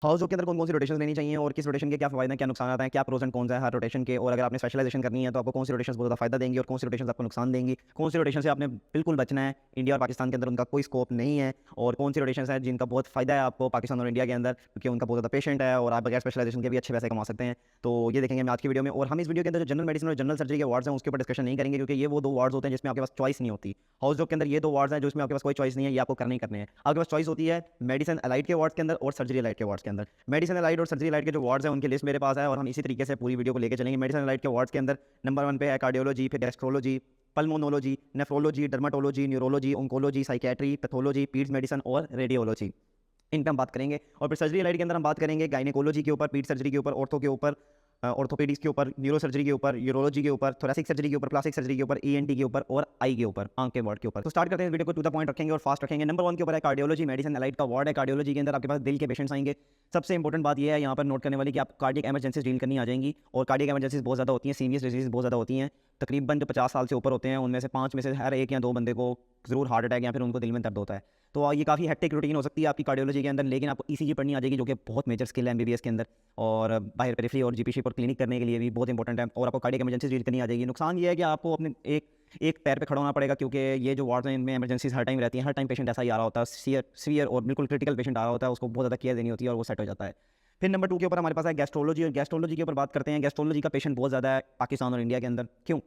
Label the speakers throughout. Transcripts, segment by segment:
Speaker 1: House job के अंदर कौन-कौन सी रोटेशंस लेनी चाहिए और किस रोटेशन के क्या फ़ायदे हैं, क्या नुकसानात हैं, क्या प्रोस एंड कॉन्स हैं हर रोटेशन के, और अगर आपने स्पेशलाइज़ेशन करनी है तो आपको कौन सी रोटेशंस बहुत ज़्यादा फ़ायदा देंगी और कौन सी रोटेशंस आपको नुकसान देंगी, कौन सी रोटेशन से आपने बिल्कुल बचना है, इंडिया और पाकिस्तान के अंदर उनका कोई स्कोप नहीं है, और कौन सी रोटेशंस हैं जिनका बहुत फ़ायदा है आपको पाकिस्तान और इंडिया के अंदर क्योंकि उनका बहुत ज़्यादा पेशेंट है और आप बगैर स्पेशलाइज़ेशन के भी अच्छे पैसे कमा सकते हैं। तो ये देखेंगे हम आज की वीडियो में, और हम इस वीडियो के अंदर जो जनरल मेडिसिन और जनरल सर्जरी के वार्ड्स हैं उसके ऊपर डिस्कशन नहीं करेंगे क्योंकि ये वो 2 वार्ड्स होते हैं जिसमें आपके पास चॉइस नहीं होती। हाउस जॉब के अंदर ये 2 वार्ड्स हैं जिसमें आपके पास कोई चॉइस नहीं है, ये आपको करने ही करने हैं। आपके पास चॉइस होती है मेडिसिन अलाइड के वार्ड्स के अंदर और सर्जरी अलाइड के वार्ड्स के अंदर। मेडिसिन अलाइड और सर्जरी अलाइड के जो वार्ड्स हैं उनकी लिस्ट मेरे पास है और हम इसी तरीके से पूरी वीडियो को लेके चलेंगे। मेडिसिन अलाइड के वार्ड्स के अंदर नंबर 1 पे है कार्डियोलॉजी, फिर gastrology, pulmonology, nephrology, dermatology, neurology, oncology, psychiatry, pathology, पीड्स medicine और रेडियोलॉजी। इन पे हम बात करेंगे। और फिर सर्जरी लाइट के अंदर हम बात करेंगे गायनेकोलॉजी के ऊपर, पीड सर्जरी के ऊपर, ऑर्थो के ऊपर, ऑर्थोपेडिक्स के ऊपर, न्यूरो सर्जरी के ऊपर, यूरोलॉजी के ऊपर, थोरेसिक सर्जरी के ऊपर, प्लास्टिक सर्जरी के ऊपर, ईएनटी के ऊपर और आई के ऊपर, आंख के वार्ड के ऊपर। तो स्टार्ट करते हैं वीडियो को, टू द पॉइंट रखेंगे और फास्ट रखेंगे। नंबर 1 के ऊपर है कार्डियोलॉजी, मेडिसिन अलाइड का वार्ड है। कार्डियोलॉजी के अंदर आपके पास दिल के पेशेंट्स आएंगे। सबसे इंपॉर्टेंट बात यह है यहाँ पर नोट करने वाली कि आप कार्डियक एमरजेंसीज डील करनी आ जाएंगी, और कार्डियक एमरजेंसीज बहुत ज़्यादा होती हैं, सीरियस डिजीज बहुत ज़्यादा होती हैं। तकरीबन जो 50 साल से ऊपर होते हैं उनमें से 5 में से हर 1 या 2 बंदे को ज़रूर हार्ट अटैक या फिर उनको दिल में दर्द होता है। तो ये काफ़ी हेक्टिक रूटीन हो सकती है आपकी कार्डियोलॉजी के अंदर, लेकिन आपको ईसीजी पढ़नी आ जाएगी जो कि बहुत मेजर स्किल है एमबीबीएस के अंदर, और बाहर पेरिफेरी और जीपीशिप और क्लिनिक करने के लिए भी बहुत इंपॉर्टेंट है, और आपको कार्डियक इमरजेंसी डील करनी आ जाएगी। नुकसान ये है कि आपको अपने एक पैर पे खड़ा होना पड़ेगा क्योंकि ये जो वार्ड्स हैं इनमें इमरजेंसीज हर टाइम रहती हैं, हर टाइम पेशेंट ऐसा ही आ रहा होता है, सीवियर और बिल्कुल क्रिटिकल पेशेंट आ रहा होता है, उसको बहुत ज़्यादा केयर देनी होती है और वो सेट हो जाता है। फिर नंबर 2 के ऊपर हमारे पास है गैस्ट्रोलॉजी, और गैस्ट्रोलॉजी के ऊपर बात करते हैं। गैस्ट्रोलॉजी का पेशेंट बहुत ज़्यादा है पाकिस्तान और इंडिया के अंदर। क्यों?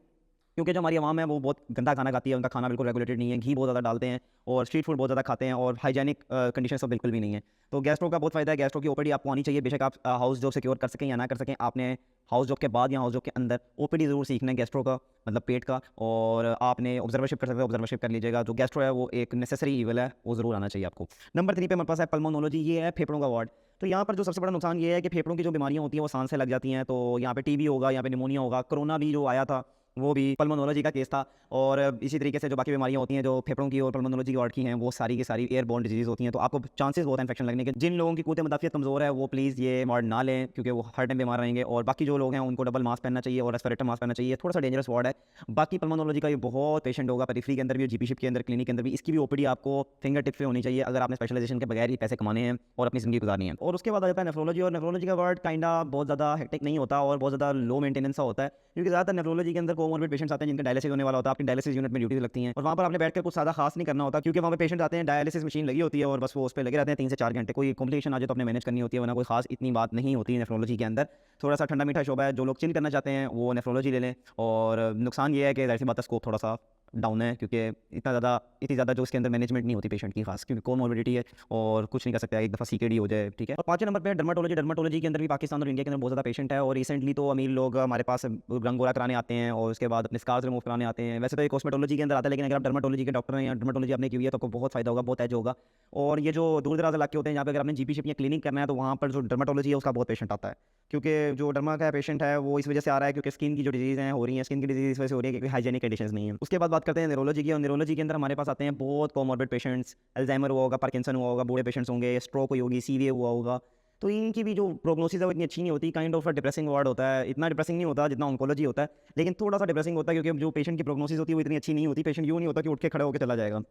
Speaker 1: क्योंकि जो हमारी आवाम है वो बहुत गंदा खाना खाती है, उनका खाना बिल्कुल रेगुलेटेड नहीं है, घी बहुत ज़्यादा डालते हैं और स्ट्रीट फूड बहुत ज़्यादा खाते हैं, और हाइजीनिक कंडीशन सब बिल्कुल भी नहीं है। तो गैस्ट्रो का बहुत फ़ायदा है, गैस्ट्रो की ओपीडी आपको आनी चाहिए, बेशक आप हाउस जॉब सिक्योर कर सकें या ना कर सकें, आपने हाउस जॉब के बाद या हाउस जॉब के अंदर ओपीडी ज़रूर सीखना है गैस्ट्रो का, मतलब पेट का, और आपने ऑब्जर्वरशिप कर सकते हैं, ऑब्जर्वरशिप कर लीजिएगा। जो गैस्ट्रो है वो एक नेसेसरी ईवल है, वो ज़रूर आना चाहिए आपको। नंबर 3 पे हमारे पास है पल्मोनोलॉजी, ये है फेफड़ों का वार्ड। तो यहाँ पर जो सबसे बड़ा नुकसान ये है कि फेफड़ों की जो बीमारियाँ होती हैं वो सांस से लग जाती हैं, तो यहाँ पे टीबी होगा, यहाँ पे निमोनिया होगा, कोरोना भी जो आया था वो भी पल्मोनोलॉजी का केस था, और इसी तरीके से जो बाकी बीमारियाँ होती हैं जो फेफड़ों की और पल्मोनोलॉजी वार्ड की हैं वो सारी की सारी एयरबोर्न डिजीज़ होती हैं, तो आपको चांसेस बहुत इन्फेक्शन लगने के। जिन लोगों की क़ुव्वत मुदाफ़ियत कमज़ोर है वो प्लीज़ ये वार्ड ना लें क्योंकि वो हर टाइम बीमार रहेंगे, और बाकी जो लोग हैं उनको डबल मास्क पहनना चाहिए और रेस्पिरेटर मास्क पहनना चाहिए। थोड़ा सा डेंजरस वार्ड है। बाकी पल्मोनोलॉजी का ये बहुत पेशेंट होगा पेरिफेरी के अंदर भी, जीपीशिप के अंदर, क्लिनिक के अंदर भी। इसकी भी ओपीडी आपको फिंगर टिप पे होनी चाहिए अगर आपने स्पेशलाइजेशन के बगैर ही पैसे कमाने हैं और अपनी ज़िंदगी गुजारनी है। और उसके बाद आ जाता है नेफ्रोलॉजी, और नेफ्रोलॉजी का वार्ड काइंडा बहुत ज़्यादा हेक्टिक नहीं होता और बहुत ज़्यादा लो मेंटेनेंस सा होता है, क्योंकि ज़्यादातर नेफ्रोलॉजी के अंदर कोमॉर्बिड पेशेंट्स आते हैं जिनका डायलिसिस होने वाला होता है। आपकी डायलिसिस यूनिट में ड्यूटी लगती हैं और वहाँ पर आपने बैठकर कुछ ज़्यादा खास नहीं करना होता, क्योंकि वहाँ पे पेशेंट आते हैं, डायलिसिस मशीन लगी होती है और बस वो उस पे लगे रहते हैं 3 से 4 घंटे। कोई कॉम्प्लिकेशन आ जाए तो आपने मैनेज करनी होती है, वरना कोई खास इतनी बात नहीं होती है नेफ्रोलॉजी के अंदर। थोड़ा सा ठंडा मीठा शोबा है, जो लोग चिल करना चाहते हैं वो नेफ्रोलॉजी ले लें। और नुकसान ये है कि ज़ाहिर सी बात है स्कोप थोड़ा सा डाउन है, क्योंकि इतनी ज़्यादा जो इसके अंदर मैनेजमेंट नहीं होती पेशेंट की खास, क्योंकि कोमॉर्बिडिटी है और कुछ नहीं कर सकता, एक दफ़ा सीकेडी हो जाए, ठीक है। और 5वें नंबर पे डर्मेटोलॉजी। डर्मेटोलॉजी के अंदर भी पाकिस्तान और इंडिया के अंदर बहुत ज़्यादा पेशेंट है, और रिसेंटली तो अमीर लोग हमारे पास रंग गोरा कराने आते हैं और उसके बाद अपने स्कार्स रिमूव कराने आते हैं। वैसे तो ये कॉस्मेटोलॉजी के अंदर आता है, लेकिन अगर आप डर्मेटोलॉजी के डॉक्टर हैं या डर्मेटोलॉजी आपने की हुई है तो आपको बहुत फ़ायदा होगा, बहुत एज होगा। और ये जो दूर दराज इलाके होते हैं जहाँ पे अगर आपने जीपीशिप या क्लिनिक करना है तो वहाँ पर जो डर्मेटोलॉजी है उसका बहुत पेशेंट आता है, क्योंकि जो डर्मा का पेशेंट है वो इस वजह से आ रहा है क्योंकि स्किन की जो डिजीज़ हैं हो रही हैं, स्किन की डिजीज़ इस वजह से हो रही है क्योंकि हाइजीनिक कंडीशंस नहीं है। उसके बाद बात करते हैं न्यूरोलॉजी की, और न्यूरोलॉजी के अंदर हमारे पास आते हैं बहुत कोमॉर्बिड पेशेंट्स, अल्जाइमर हुआ होगा, पार्किंसन हुआ होगा, बूढ़े पेशेंट्स होंगे, स्ट्रोक हुई होगी, सीवीए हुआ होगा। तो इनकी भी जो प्रोग्नोसिस है वो इतनी अच्छी नहीं होती, काइंड ऑफ डिप्रेसिंग वार्ड होता है। इतना डिप्रेसिंग नहीं होता जितना ऑन्कोलॉजी होता है, लेकिन थोड़ा सा डिप्रेसिंग होता है क्योंकि जो पेशेंट की प्रोग्नोसिस होती है वो इतनी अच्छी नहीं होती। पेशेंट यूँ नहीं होता कि उठ के खड़ा होकर चला जाएगा,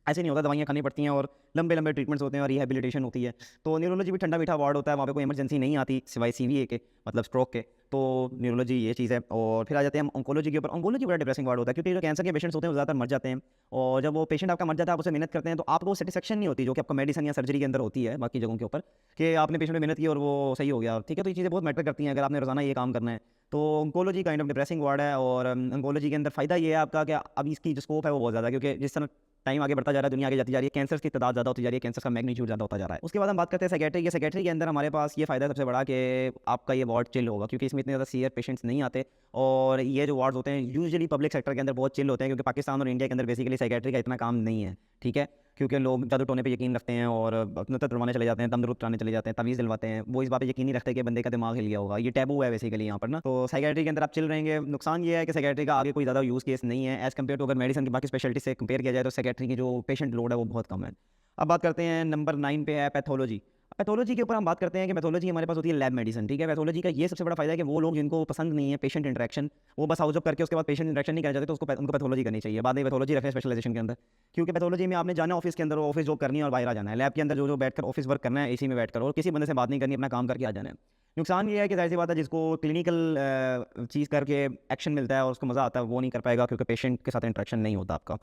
Speaker 1: ऐसे नहीं होता, दवाइयाँ खानी पड़ती हैं और लंबे लंबे ट्रीटमेंट्स होते हैं और रिहेबिलिटेशन होती है। तो न्यूरोलॉजी भी ठंडा मीठा वार्ड होता है, वहाँ पे कोई इमरजेंसी नहीं आती सिवाय सीवीए के, मतलब स्ट्रोक के। तो न्यूरोलॉजी ये चीज़ है। और फिर आ जाते हैं हम ऑन्कोलॉजी के ऊपर। ऑन्कोलॉजी बड़ा डिप्रेसिंग वार्ड होता है क्योंकि जो कैंसर के पेशेंट्स होते हैं वो ज़्यादातर मर जाते हैं, और जब वो पेशेंट आपका मर जाता है आप उसे मेहनत करते हैं तो आपको सेटिस्फेक्शन नहीं होती जो कि आपको मेडिसिन या सर्जरी के अंदर होती है बाकी जगहों के ऊपर, कि आपने पेशेंट में मेहनत की और वो सही हो गया, ठीक है। तो ये चीज़ें बहुत मैटर करती हैं अगर आपने रोज़ाना ये काम करना है। तो oncology kind of depressing ward है, और ऑन्कोलॉजी के अंदर फ़ायदा ये है आपका कि अब इसकी जो स्कोप है वो बहुत ज़्यादा है, क्योंकि जिस तरह टाइम आगे बढ़ता जा रहा है, दुनिया आगे जाती जा रही है, कैंसर की तादाद ज़्यादा होती जा रही है, कैंसर का मैग्नीट्यूड ज़्यादा होता जा रहा है। उसके बाद हम बात करते हैं साइकियाट्री की। साइकियाट्री के अंदर हमारे पास ये फ़ायदा है सबसे बड़ा कि आपका ये वार्ड चिल होगा, क्योंकि इसमें इतने ज़्यादा सीवियर पेशेंट्स नहीं आते, और ये जो वार्ड्स होते हैं यूजुअली पब्लिक सेक्टर के अंदर बहुत चिल होते हैं, क्योंकि पाकिस्तान और इंडिया के अंदर बेसिकली साइकियाट्री का इतना काम नहीं है, ठीक है। क्योंकि लोग जादू टोने पे यकीन रखते हैं और अपने तक तुड़वाने चले जाते हैं, दम दरूद कराने चले जाते हैं, तवीज़ दिलवाते हैं, वो इस बात पे यकीन नहीं रखते कि बंदे का दिमाग हिल गया होगा। ये टैबू है बेसिकली यहाँ पर ना। तो साइकियाट्री के अंदर आप चिल रहेंगे। नुकसान ये है कि साइकियाट्री का आगे कोई ज़्यादा यूज़ केस नहीं है एज़ कम्पेयर टू, अगर मेडिसिन की बाकी स्पेशलिटी से कंपेयर किया जाए तो साइकियाट्री की जो पेशेंट लोड है वो बहुत कम है। अब बात करते हैं नंबर 9 पे है पैथोलॉजी। पैथोलॉजी के ऊपर हम बात करते हैं कि पैथोलॉजी हमारे पास होती है लैब मेडिसिन, ठीक है। पैथोलॉजी का ये सबसे बड़ा फायदा है कि वो लोग जिनको पसंद नहीं है पेशेंट इंटरेक्शन, वो बस हाउस जॉब करके उसके बाद पेशेंट इंटरेक्शन नहीं करना चाहते, तो उनको पैथोलॉजी करनी चाहिए, बाद में पैथोलॉजी रखें स्पेशलाइजेशन के अंदर। क्योंकि पैथोलॉजी में आपने जाना ऑफिस के अंदर, ऑफिस जॉब करनी है और बाहर आ जाना है, लैब के अंदर जो बैठकर ऑफिस वर्क करना है एसी में बैठकर, और किसी बंदे से बात नहीं करनी, अपना काम करके आ जाना है। नुकसान ये है कि जाहिर सी बात है जिसको क्लिनिकल चीज़ करके एक्शन मिलता है और उसको मज़ा आता है, वो नहीं कर पाएगा क्योंकि पेशेंट के साथ इंटरेक्शन नहीं होता आपका।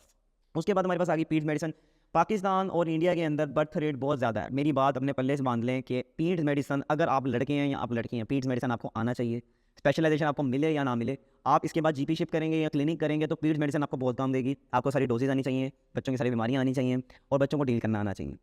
Speaker 1: उसके बाद हमारे पास आ गई पीड्स मेडिसिन। पाकिस्तान और इंडिया के अंदर बर्थ रेट बहुत ज़्यादा है। मेरी बात अपने पल्ले से बांध लें कि पीड्स मेडिसिन, अगर आप लड़के हैं या आप लड़की हैं, पीड्स मेडिसिन आपको आना चाहिए। स्पेशलाइजेशन आपको मिले या ना मिले, आप इसके बाद जीपी शिप करेंगे या क्लिनिक करेंगे तो पीड्स मेडिसिन आपको बहुत काम देगी। आपको सारी डोजेज आनी चाहिए, बच्चों की सारी बीमारियाँ आनी चाहिए और बच्चों को डील करना आना चाहिए।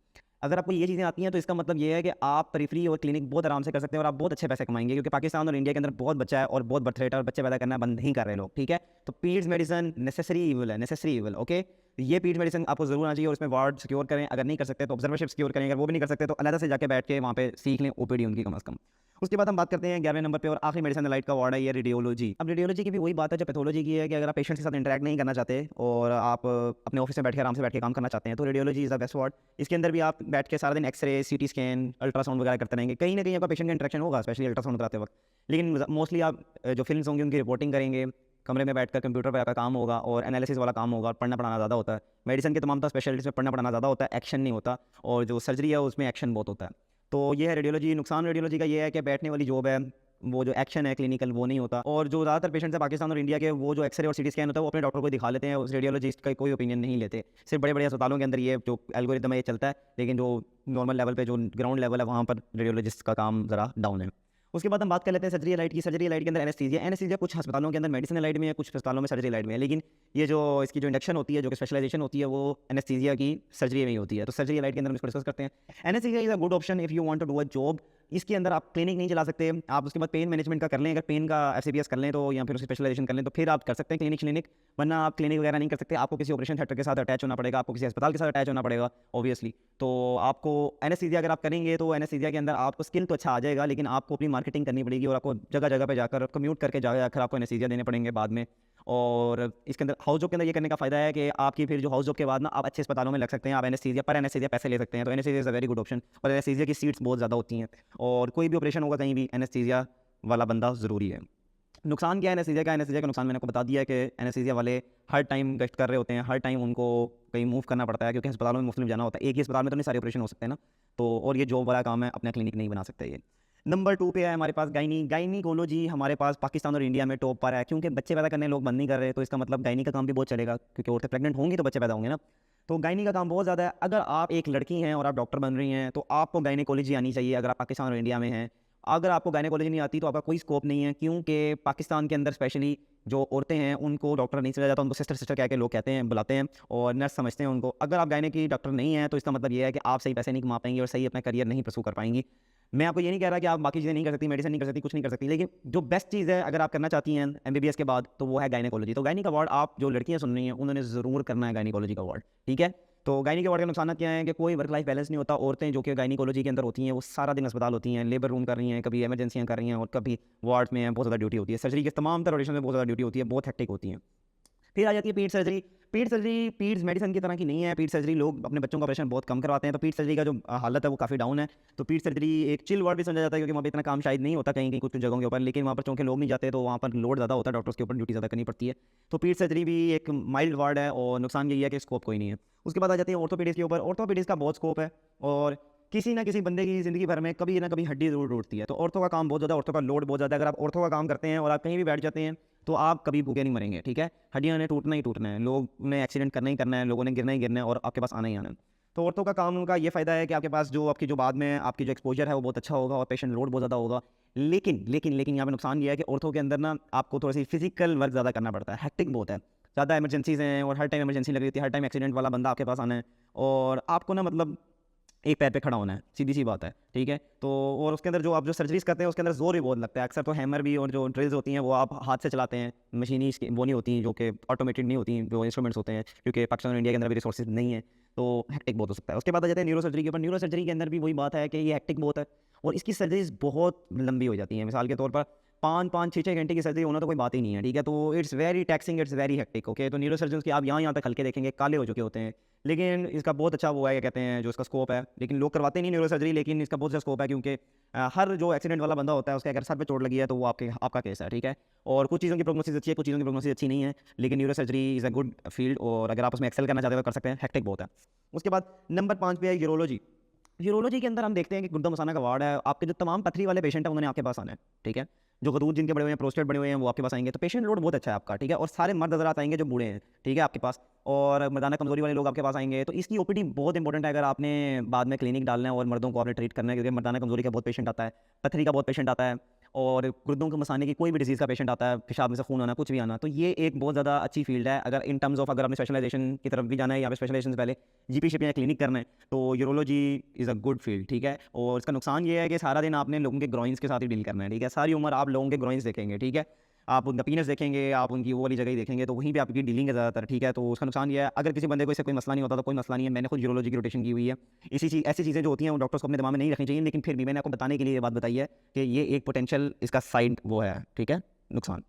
Speaker 1: अगर आपको ये चीज़ें आती हैं तो इसका मतलब ये है कि आप पेरिफेरी और क्लिनिक बहुत आराम से कर सकते हैं और आप बहुत अच्छे पैसे कमाएंगे, क्योंकि पाकिस्तान और इंडिया के अंदर बहुत बच्चा है और बहुत बर्थ रेट है और बच्चे पैदा करना बंद नहीं कर रहे लोग, ठीक है। तो पीड्स मेडिसिन नेसेसरी इवल है, नेसेसरी इवल, ओके। ये पीड्स मेडिसिन आपको जरूर आना चाहिए और उसमें वार्ड सिक्योर करें। अगर नहीं कर सकते तो ऑब्जर्वरशिप सिक्योर करें, अगर वो भी नहीं कर सकते तो अलग से जाके बैठ के वहाँ पे सीख लें ओपीडी उनकी कम अज़ कम। उसके बाद हम बात करते हैं 11वें नंबर पे और आखिरी मेडिसिन लाइट का वार्ड है ये रेडियोलॉजी। अब रेडियोलॉजी की भी वही बात है जो पैथोलॉजी की है कि अगर आप पेशेंट के साथ इंटरेक्ट नहीं करना चाहते और आप अपने ऑफिस में बैठ के आराम से बैठ के काम करना चाहते हैं तो radiology is the best ward. इसके अंदर भी आप बैठ के सारा दिन एक्सरे, सीटी स्कैन, अल्ट्रासाउंड वगैरह करते रहेंगे। कहीं ना कहीं आपका पेशेंट का इंटरेक्शन होगा, स्पेशली अल्ट्रासाउंड कराते वक्त, लेकिन मोस्टली आप जो फिल्म होंगी उनकी रिपोर्टिंग करेंगे, कमरे में बैठकर कंप्यूटर पर आपका काम होगा और एनालिसिस वाला काम होगा, पढ़ना पढ़ाना ज़्यादा होता है। मेडिसिन के तमाम स्पेशलिस्ट में पढ़ना पढ़ाना ज़्यादा होता है, एक्शन नहीं होता, और जो सर्जरी है उसमें एक्शन बहुत होता है। तो ये है रेडियोलॉजी। नुकसान रेडियोलॉजी का ये है कि बैठने वाली जॉब है, वो जो एक्शन है क्लिनिकल वो नहीं होता, और जो ज़्यादातर पेशेंट्स है पाकिस्तान और इंडिया के, वो जो एक्सरे और सीटी स्कैन होता है वो अपने डॉक्टर को दिखा लेते हैं, उस रेडियोलॉजिस्ट का कोई ओपिनियन नहीं लेते। सिर्फ बड़े बड़े अस्पतालों के अंदर ये जो एल्गोरिदम है ये चलता है, लेकिन जो नॉर्मल लेवल पे, जो ग्राउंड लेवल है, वहाँ पर रेडियोलॉजिस्ट का काम ज़रा डाउन है। उसके बाद हम बात कर लेते हैं सर्जरी लाइट की। सर्जरी लाइट के अंदर एनेस्थीसिया कुछ अस्पतालों के अंदर मेडिसिन लाइट में है, कुछ अस्पतालों में सर्जरी लाइट में है, लेकिन ये जो इसकी जो इंडक्शन होती है, जो कि स्पेशलाइजेशन होती है, वो एनेस्थीसिया की सर्जरी में ही होती है। तो सर्जरी लाइट के अंदर हम इसको डिस्कस करते हैं। Anaesthesia is a good option if you want to do a job. इसके अंदर आप क्लिनिक नहीं चला सकते, आप उसके बाद पेन मैनेजमेंट का कर लें, अगर पेन का एफसीपीएस कर लें तो, या फिर उसकी स्पेशलाइजेशन कर लें तो फिर आप कर सकते हैं क्लिनिक, वरना आप क्लिनिक वगैरह नहीं कर सकते। आपको किसी ऑपरेशन थिएटर के साथ अटैच होना पड़ेगा, आपको किसी अस्पताल के साथ अटैच होना पड़ेगा ऑब्वियसली। तो आपको एनेस्थीसिया अगर आप करेंगे तो एनेस्थीसिया के अंदर आपको स्किल तो अच्छा आ जाएगा, लेकिन आपको अपनी मार्केटिंग करनी पड़ेगी और आपको जगह जगह पे जाकर कम्यूट करके जाकर आपको एनेस्थीसिया देने पड़ेंगे बाद में। और इसके अंदर हाउस जॉब के अंदर ये करने का फायदा है कि आपकी फिर जो हाउस जॉब के बाद ना आप अच्छे अस्पतालों में लग सकते हैं, आप एनेस्थीसिया पैसे ले सकते हैं। तो anaesthesia is a very good option, और एनेस्थीसिया की सीट्स बहुत ज़्यादा होती हैं और कोई भी ऑपरेशन होगा कहीं भी एनेस्थीसिया वाला बंदा ज़रूरी है। नुकसान क्या है एनेस्थीसिया का? एनेस्थीसिया का नुकसान मैंने आपको बता दिया है कि एनेस्थीसिया वाले हर टाइम गश्त कर रहे होते हैं, हर टाइम उनको कहीं मूव करना पड़ता है, क्योंकि अस्पतालों में मुफ्त में जाना होता है। एक ही अस्पताल में तो नहीं सारे ऑपरेशन हो सकते हैं ना, तो और ये जॉब वाला काम है, अपना क्लिनिक नहीं बना सकते ये। नंबर 2 पे है हमारे पास गायनीकोलॉजी। हमारे पास पाकिस्तान और इंडिया में टॉप पर है, क्योंकि बच्चे पैदा करने लोग बंद नहीं कर रहे, तो इसका मतलब गायनी का काम भी बहुत चलेगा, क्योंकि औरतें प्रेग्नेंट होंगी तो बच्चे पैदा होंगे ना। तो गायनी का काम बहुत ज़्यादा है। अगर आप एक लड़की हैं और आप डॉक्टर बन रही हैं तो आपको गायनीकोलॉजी आनी चाहिए, अगर आप पाकिस्तान और इंडिया में हैं। अगर आपको गायनीकोलॉजी नहीं आती तो आपका कोई स्कोप नहीं है, क्योंकि पाकिस्तान के अंदर स्पेशली जो औरतें हैं उनको डॉक्टर नहीं समझा जाता, उनको सिस्टर कह के लोग कहते हैं, बुलाते हैं और नर्स समझते हैं उनको। अगर आप गायने की डॉक्टर नहीं है तो इसका मतलब ये है कि आप सही पैसे नहीं कमा पाएंगी और सही अपना करियर नहीं परसू कर पाएंगी। मैं आपको ये नहीं कह रहा कि आप बाकी चीज़ें नहीं कर सकती, मेडिसिन नहीं कर सकती, कुछ नहीं कर सकती, लेकिन जो बेस्ट चीज़ है अगर आप करना चाहती हैं एमबीबीएस के बाद तो वो है गायनेकोलॉजी। तो गायनी का वार्ड आप जो लड़कियां सुन रही हैं उन्होंने ज़रूर करना है गायनीकोलॉजी का वार्ड, ठीक है। तो गायनी के वार्ड के नुकसान क्या है कि कोई वर्क लाइफ बैलेंस नहीं होता। औरतें जो कि गायनीकोलॉजी के अंदर होती हैं वो सारा दिन अस्पताल होती हैं, लेबर रूम कर रही हैं, कभी इमरजेंसियाँ कर रही हैं और कभी वार्ड में बहुत ज़्यादा ड्यूटी होती है। सर्जरी के तमाम तरह रोटेशन में बहुत ज़्यादा ड्यूटी होती है, बहुत हेक्टिक होती हैं। फिर आ जाती है पीट सर्जरी। पीट्स मेडिसिन की तरह की नहीं है। पीट सर्जरी लोग अपने बच्चों का ऑपरेशन बहुत कम करवाते हैं, तो पीट सर्जरी का जो हालत है वो काफ़ी डाउन है। तो पीट सर्जरी एक चिल वार्ड भी समझा जाता है, क्योंकि वहाँ पे इतना काम शायद नहीं होता कहीं कुछ जगहों के ऊपर, लेकिन वहाँ पर चूँकि लोग नहीं जाते तो वहाँ पर लोड ज़्यादा होता है, डॉक्टर्स के ऊपर ड्यूटी ज़्यादा करनी पड़ती है। तो पीट सर्जरी भी एक माइल्ड वार्ड है और नुकसान यही है कि स्कोप कोई नहीं है। उसके बाद आ जाती है ऑर्थोपेडिक्स के ऊपर। ऑर्थोपेडिक्स का बहुत स्कोप है और किसी ना किसी बंदे की ज़िंदगी भर में कभी ना कभी हड्डी जरूर टूटती है। तो ऑर्थो का काम बहुत ज़्यादा, ऑर्थो का लोड बहुत ज़्यादा है। अगर आप ऑर्थो का काम करते हैं और आप कहीं भी बैठ जाते हैं तो आप कभी भूखे नहीं मरेंगे, ठीक है। हड्डियाँ ने टूटना ही टूटना है, लोग ने एक्सीडेंट करना ही करना है, लोगों ने गिरना ही गिरना है और आपके पास आना ही आना है। तो ऑर्थो का काम का ये फ़ायदा है कि आपके पास जो आपकी जो बाद में आपकी जो एक्सपोजर है वो बहुत अच्छा होगा और पेशेंट लोड बहुत ज़्यादा होगा। लेकिन यहाँ पे नुकसान ये है कि ऑर्थो के अंदर ना आपको थोड़ी सी फिजिकल वर्क ज़्यादा करना पड़ता है, हेक्टिक बहुत है, ज़्यादा इमरजेंसीज हैं और हर टाइम इमरजेंसी लगी रहती है, हर टाइम एक्सीडेंट वाला बंदा आपके पास आना है और आपको ना मतलब एक पैर पे खड़ा होना है, सीधी सी बात है, ठीक है। तो और उसके अंदर जो आप जो सर्जरीज करते हैं उसके अंदर जोर भी बहुत लगता है। अक्सर तो हैमर भी और जो ड्रिल्स होती हैं वो आप हाथ से चलाते हैं, मशीनी वो नहीं होती जो कि ऑटोमेटेड नहीं होती, जो इंस्ट्रूमेंट्स होते हैं, क्योंकि पाकिस्तान और इंडिया के अंदर भी रिसोर्सेज नहीं है, तो हेक्टिक बहुत हो सकता है। उसके बाद आ जाते हैं न्यूरो सर्जरी के ऊपर। न्यूरो सर्जरी के अंदर भी वही बात है कि ये हेक्टिक बहुत है और इसकी सर्जरीज बहुत लंबी हो जाती हैं। मिसाल के तौर पर 5-6 घंटे की सर्जरी होना तो कोई बात ही नहीं है, ठीक है। तो it's very taxing, it's very hectic, okay. तो न्यूरो सर्जन की आप यहाँ तक हल्के देखेंगे, काले हो चुके होते हैं, लेकिन इसका बहुत अच्छा वो है, क्या कहते हैं, जो इसका स्कोप है। लेकिन लोग करवाते नहीं न्यूरो सर्जरी, लेकिन इसका बहुत अच्छा स्कोप है, क्योंकि हर जो एक्सीडेंट वाला बंदा होता है उसके अगर सर पे चोट लगी है तो वो आपका केस है, ठीक है। और कुछ चीज़ों की प्रोग्नोसिस अच्छी है, कुछ चीज़ों की प्रोग्नोसिस अच्छी नहीं है, लेकिन neuro surgery is a good field, और अगर आप उसमें एक्सेल करना चाहते हो तो कर सकते हैं। हेक्टिक बहुत है। उसके बाद नंबर 5 पे है यूरोलॉजी। यूरोलॉजी के अंदर हम देखते हैं कि गुर्दा मसाना का वार्ड है। आपके जो तमाम पथरी वाले पेशेंट हैं उन्होंने आपके पास आना है, ठीक है। जो गदूद जिनके बड़े हुए हैं, प्रोस्टेट बड़े हुए हैं, वो आपके पास आएंगे। तो पेशेंट लोड बहुत अच्छा है आपका, ठीक है। और सारे मर्द हज़रात आएंगे जो बूढ़े हैं, ठीक है, आपके पास। और मर्दाना कमजोरी वाले लोग आपके पास आएंगे। तो इसकी ओपीडी बहुत इंपॉर्टेंट है अगर आपने बाद में क्लिनिक डालना है और मर्दों को आपने ट्रीट करना है, क्योंकि मर्दाना कमजोरी का बहुत पेशेंट आता है, पथरी का बहुत पेशेंट आता है, और गुर्दों के मसाने की कोई भी डिजीज़ का पेशेंट आता है, पेशाब में से खून आना, कुछ भी आना। तो ये एक बहुत ज़्यादा अच्छी फील्ड है अगर इन टर्म्स ऑफ अगर आपने स्पेशलाइजेशन की तरफ भी जाना है, या फिर स्पेशलाइजेशन से पहले जीपी शिप या क्लिनिक करना है, तो urology is a good field, ठीक है। और इसका नुकसान ये है कि सारा दिन आपने लोगों के ग्रोइंस के साथ ही डील करना है, ठीक है। सारी उम्र आप लोगों के ग्रोइंस देखेंगे, ठीक है। आप उनका पीनस देखेंगे, आप उनकी वो वाली जगह ही देखेंगे, तो वहीं पे आपकी डीलिंग है ज़्यादातर, ठीक है। तो उसका नुकसान ये है, अगर किसी बंदे को इससे कोई मसला नहीं होता तो कोई मसला नहीं है। मैंने खुद यूरोलॉजी की रोटेशन की हुई है। ऐसी चीज़ें जो होती हैं वो डॉक्टर्स को अपने दिमाग में नहीं रखनी चाहिए, लेकिन फिर भी मैंने आपको बताने के लिए ये बात बताई है कि ये एक पोटेंशियल इसका साइड वो है, ठीक है, नुकसान।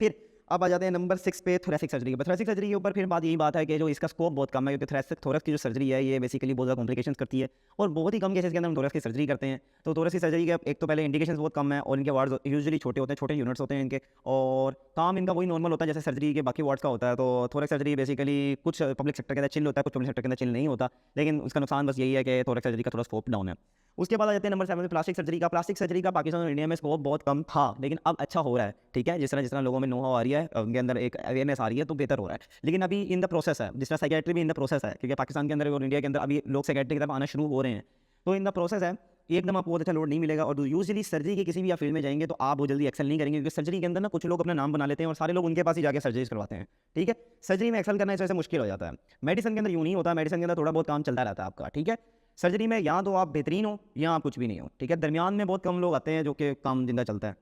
Speaker 1: फिर अब आ जाते हैं नंबर 6 पे, थोरेसिक सर्जरी के। थोरेसिक सर्जरी के ऊपर फिर बात यही बात है कि जो इसका स्कोप बहुत कम है, क्योंकि थोरस की जो सर्जरी है ये बेसिकली बहुत ज़्यादा कॉम्प्लिकेशंस करती है, और बहुत ही कम केसेस के अंदर हम थोरस की सर्जरी करते हैं। तो थोरस की सर्जरी के एक तो पहले इंडिकेशंस बहुत कम है, और इनके वार्ड्स यूजुअली छोटे होते हैं, छोटे यूनिट्स होते हैं इनके, और काम इनका वही नॉर्मल होता है जैसे सर्जरी के बाकी वार्ड्स का होता है। तो थोरस सर्जरी बेसिकली कुछ पब्लिक सेक्टर के अंदर चिल होता है, कुछ पब्लिक सेक्टर के अंदर चिल नहीं होता, लेकिन उसका नुकसान बस यही है कि थोरस सर्जरी का थोड़ा स्कोप डाउन है। उसके बाद आ जाते हैं नंबर 7 में प्लास्टिक सर्जरी का। प्लास्टिक सर्जरी का पाकिस्तान और इंडिया में स्कोप बहुत कम था, लेकिन अब अच्छा हो रहा है, ठीक है। जिस तरह लोगों में नो हाउ आ रही है, उनके अंदर एक अवेयरनेस आ रही है, तो बेहतर हो रहा है। लेकिन अभी इन द प्रोसेस है, जिस तरह साइकेट्री भी इन द प्रोसेस है, क्योंकि पाकिस्तान के अंदर और इंडिया के अंदर अभी लोग साइकेट्री की तरफ आना शुरू हो रहे हैं। तो इन द प्रोसेस है, एकदम आपको बहुत अच्छा लोड नहीं मिलेगा। और यूजुअली सर्जरी के किसी भी आप फील्ड में जाएंगे तो आप बहुत जल्दी एक्सेल नहीं करेंगे, क्योंकि सर्जरी के अंदर ना कुछ लोग अपना नाम बना लेते हैं और सारे लोग उनके पास ही जाकर सर्जरीज करवाते हैं, ठीक है। सर्जरी में एक्सेल करना इस वजह से मुश्किल हो जाता है। मेडिसिन के अंदर यूँ नहीं होता, मेडिसिन के अंदर थोड़ा बहुत काम चलता रहता है आपका, ठीक है। सर्जरी में या तो आप बेहतरीन हो या आप कुछ भी नहीं हो, ठीक है। दरमियान में बहुत कम लोग आते हैं जो कि काम जिंदा चलता है।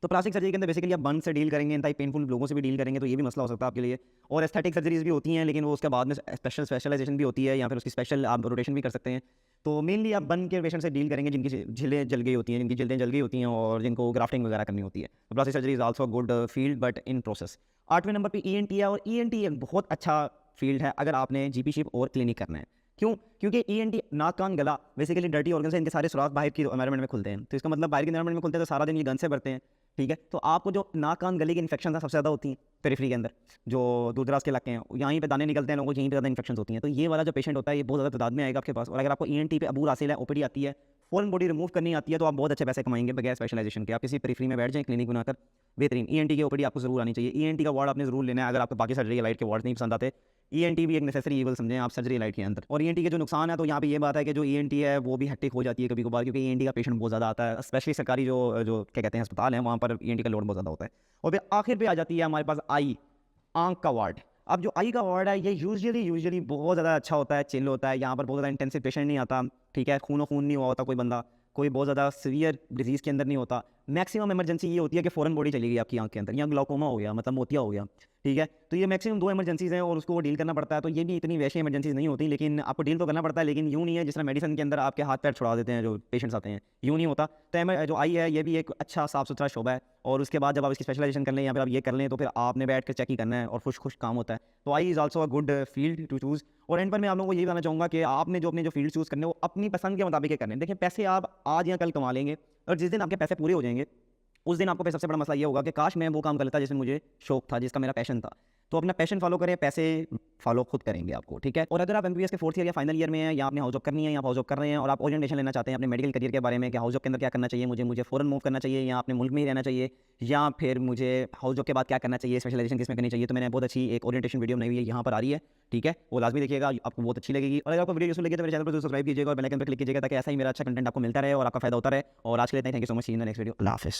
Speaker 1: तो प्लास्टिक सर्जरी के अंदर बेसिकली आप बर्न से डील करेंगे, इंतहाई पेनफुल लोगों से भी डील करेंगे, तो ये भी मसला हो सकता है आपके लिए। और एस्थेटिक सर्जरीज भी होती हैं, लेकिन वो उसके बाद में स्पेशलाइजेशन भी होती है, या फिर उसकी स्पेशल आप रोटेशन भी कर सकते हैं। तो मेनली आप बर्न के पेशेंट से डील करेंगे जिनकी झिलें जल गई होती हैं, जिनकी जल्दें जल गई होती हैं, और जिनको ग्राफ्टिंग वगैरह करनी होती है। तो plastic surgery is also good field, but in process. 8वें नंबर पर ENT है, और ENT एक बहुत अच्छा फील्ड है अगर आपने GP शिप और क्लिनिक करना है। क्यों? क्योंकि ENT नाक कान गला बेसिकली डर्टी ऑर्गन से इनके सारे सुराख बाहर की एनवायरनमेंट में खुलते हैं। तो इसका मतलब बाहर की एनवायरनमेंट में खुलते हैं तो सारा दिन ये गंद से भरते हैं, ठीक है। तो आपको जो नाक कान गले की इन्फेक्शन सबसे ज़्यादा होती हैं पेरिफेरी के अंदर, जो दूर दराज के इलाके हैं, यहीं पे दाने निकलते हैं लोगों को, यहीं पे ज़्यादा इन्फेक्शन होती हैं। तो ये वाला जो पेशेंट होता है ये बहुत ज़्यादा तादाद में आएगा आपके पास। और अगर आपको ENT पे अबूर हासिल है, OPD आती है, फॉरेन बॉडी रिमूव करनी आती है, तो आप बहुत अच्छे पैसे कमाएंगे बगैर स्पेशलाइजेशन के। आप किसी पेरिफेरी में बैठ जाएं क्लिनिक बनाकर, बेहतरीन ENT की OPD आपको जरूर आनी चाहिए। ENT का वार्ड आपने जरूर लेना है अगर आपको बाकी सर्जरी लाइट के वार्ड नहीं पसंद आते। ENT भी एक नेसेसरी इवल समझें आप सर्जरी लाइट के अंदर। और ENT के जो नुकसान है, तो यहाँ पे ये बात है कि जो ENT है वो भी हेक्टिक हो जाती है कभी कभार, क्योंकि ENT का पेशेंट बहुत ज़्यादा आता है, स्पेशली सरकारी जो जो क्या कहते हैं अस्पताल हैं, वहाँ पर ENT का लोड बहुत ज़्यादा होता है। और फिर आखिर पे आ जाती है हमारे पास आई, आँख का वार्ड। अब जो आई का वार्ड है ये यूजुअली बहुत ज़्यादा अच्छा होता है, चिल होता है। यहाँ पर बहुत ज़्यादा इंटेंसिव पेशेंट नहीं आता, ठीक है। खून नहीं हुआ होता कोई बंदा, कोई बहुत ज़्यादा सीवियर डिजीज़ के अंदर नहीं होता। मैक्सिमम इमरजेंसी ये होती है कि फॉरेन बॉडी चली गई आपकी आँख के अंदर, या ग्लाउकोमा हो गया, मतलब मोतिया हो गया, ठीक है। तो ये मैक्सिमम 2 इमरजेंसीज़ हैं और उसको डील करना पड़ता है। तो ये भी इतनी वैसी इमरजेंसीज़ नहीं होती, लेकिन आपको डील तो करना पड़ता है। लेकिन यूँ नहीं है जिस तरह मेडिसिन के अंदर आपके हाथ पैर छुड़ा देते हैं जो पेशेंट्स आते हैं, यूँ नहीं होता। तो जो आई है ये भी एक अच्छा साफ़ सुथरा शोबा है, और उसके बाद जब आप इसकी स्पेशलाइजेशन कर लें या फिर आप ये कर लें तो फिर आपने बैठ कर चेक ही करना है और खुश काम होता है। तो eye is also a good field to choose. और एंड पर मैं आप लोगों को ये बताना चाहूँगा कि आपने जो अपने जो फील्ड चूज़ करने वो अपनी पसंद के मुताबिक करने। देखिए पैसे आप आज या कल कमा लेंगे, और जिस दिन आपके पैसे पूरे हो जाएंगे उस दिन आपको फिर सबसे बड़ा मसला ये होगा कि काश मैं वो काम कर लेता जिसमें मुझे शौक था, जिसका मेरा पैशन था। तो अपना पैशन फॉलो करें, पैसे फॉलो खुद करेंगे आपको, ठीक है। और अगर आप MBBS के 4th ईयर या फाइनल ईयर में हैं, या आपने हाउस जॉब करनी है या हाउस जॉब कर रहे हैं, और आप ओरिएंटेशन लेना चाहते हैं अपने मेडिकल करियर के बारे में कि हाउस जॉब के अंदर क्या करना चाहिए, मुझे फॉरेन मूव करना चाहिए या अपने मुल्क में ही रहना चाहिए, या फिर मुझे हाउस जॉब के बाद क्या करना चाहिए, स्पेशलाइजेशन किस में करनी चाहिए, तो मैंने बहुत अच्छी एक ओरिएंटेशन वीडियो बनाई हुई है, यहाँ पर आ रही है, ठीक है। वो लाजमी देखिएगा, आपको बहुत अच्छी लगेगी। और अगर आपको वीडियो यूज़फुल लगे तो मेरे चैनल पर सब्सक्राइब कीजिएगा और बेल आइकन पर क्लिक कीजिएगा, ताकि ऐसा ही मेरा अच्छा कंटेंट आपको मिलता रहे और आपका फायदा होता रहे। और आज के लिए thank you so much, see you in the next video. अल्लाह हाफिज़।